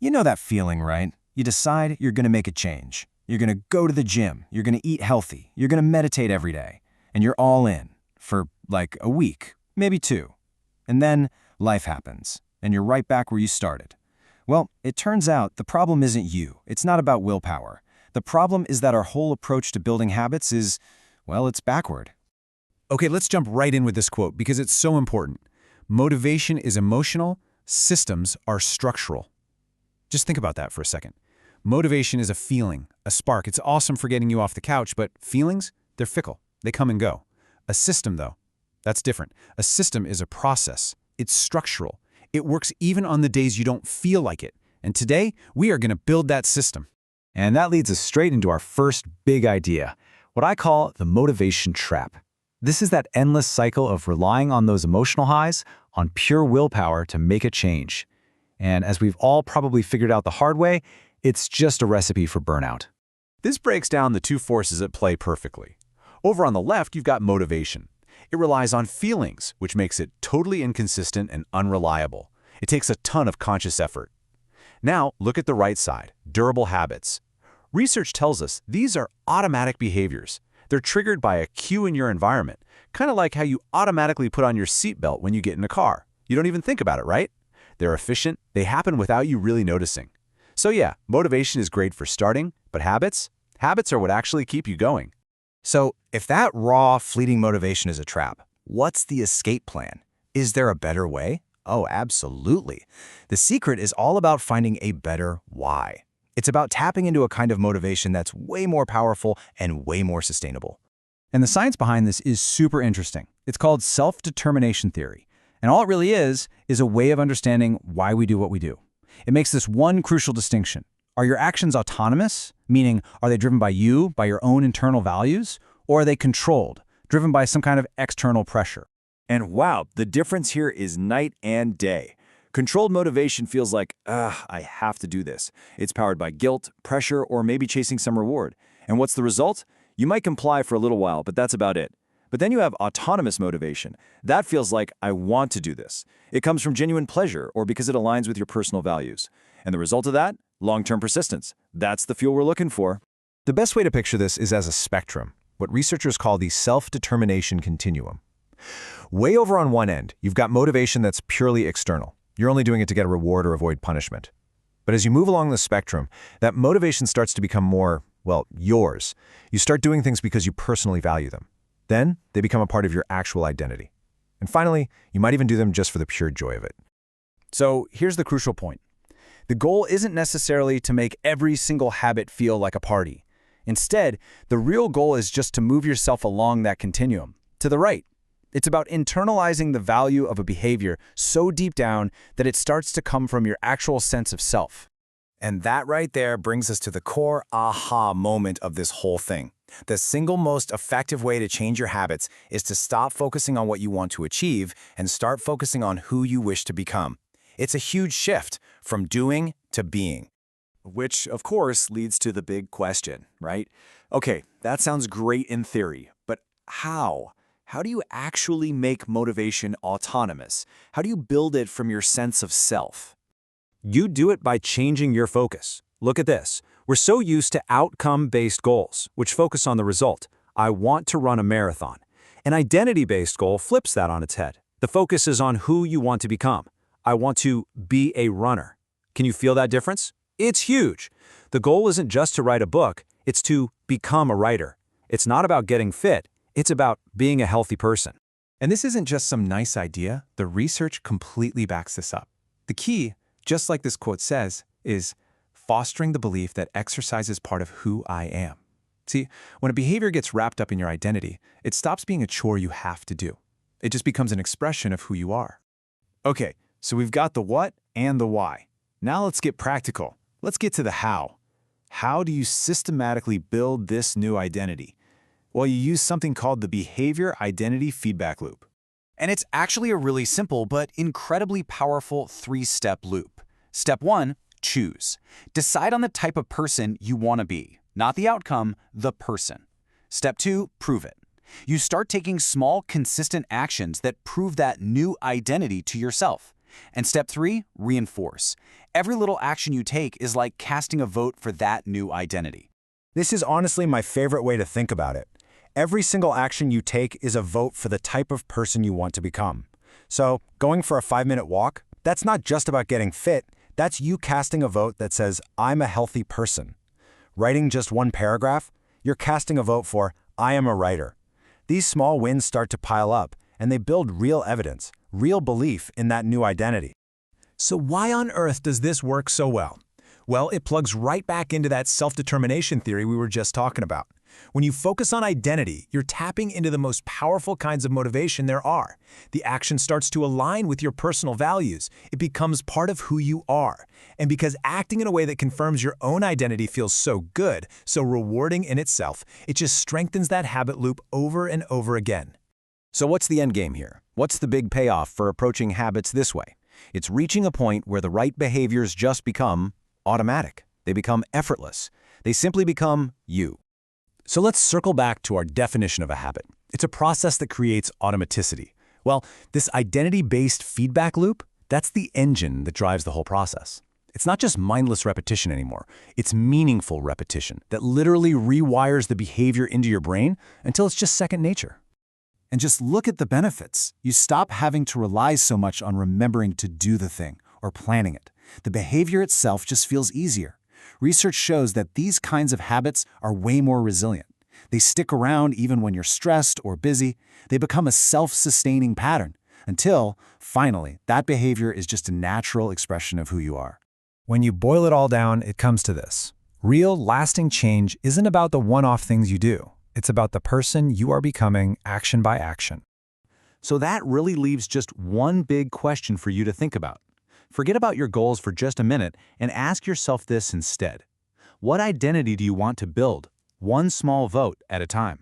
You know that feeling, right? You decide you're going to make a change. You're going to go to the gym. You're going to eat healthy. You're going to meditate every day. And you're all in for like a week, maybe two. And then life happens, and you're right back where you started. Well, it turns out the problem isn't you. It's not about willpower. The problem is that our whole approach to building habits is, well, it's backward. Okay, let's jump right in with this quote because it's so important. Motivation is emotional, systems are structural. Just think about that for a second. Motivation is a feeling, a spark. It's awesome for getting you off the couch, but feelings, they're fickle. They come and go. A system, though, that's different. A system is a process. It's structural. It works even on the days you don't feel like it. And today, we are going to build that system. And that leads us straight into our first big idea, what I call the motivation trap. This is that endless cycle of relying on those emotional highs, on pure willpower to make a change. And as we've all probably figured out the hard way, it's just a recipe for burnout. This breaks down the two forces at play perfectly. Over on the left, you've got motivation. It relies on feelings, which makes it totally inconsistent and unreliable. It takes a ton of conscious effort. Now, look at the right side, durable habits. Research tells us these are automatic behaviors. They're triggered by a cue in your environment, kind of like how you automatically put on your seatbelt when you get in a car. You don't even think about it, right? They're efficient, they happen without you really noticing. So yeah, motivation is great for starting, but habits are what actually keep you going. So, if that raw, fleeting motivation is a trap, what's the escape plan? Is there a better way? Oh, absolutely. The secret is all about finding a better why. It's about tapping into a kind of motivation that's way more powerful and way more sustainable. And the science behind this is super interesting. It's called self-determination theory. And all it really is a way of understanding why we do what we do. It makes this one crucial distinction. Are your actions autonomous? Meaning, are they driven by you, by your own internal values? Or are they controlled, driven by some kind of external pressure? And wow, the difference here is night and day. Controlled motivation feels like, I have to do this. It's powered by guilt, pressure, or maybe chasing some reward. And what's the result? You might comply for a little while, but that's about it. But then you have autonomous motivation. That feels like, I want to do this. It comes from genuine pleasure or because it aligns with your personal values. And the result of that? Long-term persistence. That's the fuel we're looking for. The best way to picture this is as a spectrum, what researchers call the self-determination continuum. Way over on one end, you've got motivation that's purely external. You're only doing it to get a reward or avoid punishment. But as you move along the spectrum, that motivation starts to become more, well, yours. You start doing things because you personally value them. Then they become a part of your actual identity. And finally, you might even do them just for the pure joy of it. So here's the crucial point. The goal isn't necessarily to make every single habit feel like a party. Instead, the real goal is just to move yourself along that continuum, to the right. It's about internalizing the value of a behavior so deep down that it starts to come from your actual sense of self. And that right there brings us to the core aha moment of this whole thing. The single most effective way to change your habits is to stop focusing on what you want to achieve and start focusing on who you wish to become. It's a huge shift from doing to being. Which, of course, leads to the big question, right? Okay, that sounds great in theory, but how? How do you actually make motivation autonomous? How do you build it from your sense of self? You do it by changing your focus. Look at this. We're so used to outcome-based goals, which focus on the result. I want to run a marathon. An identity-based goal flips that on its head. The focus is on who you want to become. I want to be a runner. Can you feel that difference? It's huge. The goal isn't just to write a book, it's to become a writer. It's not about getting fit, it's about being a healthy person. And this isn't just some nice idea, the research completely backs this up. The key, just like this quote says, is fostering the belief that exercise is part of who I am. See, when a behavior gets wrapped up in your identity, it stops being a chore you have to do. It just becomes an expression of who you are. Okay, so we've got the what and the why. Now let's get practical. Let's get to the how. How do you systematically build this new identity? Well, you use something called the behavior identity feedback loop. And it's actually a really simple but incredibly powerful three-step loop. Step 1, choose. Decide on the type of person you want to be, not the outcome, the person. Step 2, prove it. You start taking small, consistent actions that prove that new identity to yourself. And step 3, reinforce. Every little action you take is like casting a vote for that new identity. This is honestly my favorite way to think about it. Every single action you take is a vote for the type of person you want to become. So, going for a 5-minute walk, that's not just about getting fit, that's you casting a vote that says, I'm a healthy person. Writing just one paragraph, you're casting a vote for, I am a writer. These small wins start to pile up, and they build real evidence, real belief in that new identity. So why on earth does this work so well? Well, it plugs right back into that self-determination theory we were just talking about. When you focus on identity, you're tapping into the most powerful kinds of motivation there are. The action starts to align with your personal values. It becomes part of who you are. And because acting in a way that confirms your own identity feels so good, so rewarding in itself, it just strengthens that habit loop over and over again. So what's the end game here? What's the big payoff for approaching habits this way? It's reaching a point where the right behaviors just become automatic. They become effortless. They simply become you. So let's circle back to our definition of a habit. It's a process that creates automaticity. Well, this identity-based feedback loop, that's the engine that drives the whole process. It's not just mindless repetition anymore. It's meaningful repetition that literally rewires the behavior into your brain until it's just second nature. And just look at the benefits. You stop having to rely so much on remembering to do the thing or planning it. The behavior itself just feels easier. Research shows that these kinds of habits are way more resilient. They stick around even when you're stressed or busy. They become a self-sustaining pattern until, finally, that behavior is just a natural expression of who you are. When you boil it all down, it comes to this. Real, lasting change isn't about the one-off things you do. It's about the person you are becoming action by action. So that really leaves just one big question for you to think about. Forget about your goals for just a minute and ask yourself this instead. What identity do you want to build, one small vote at a time?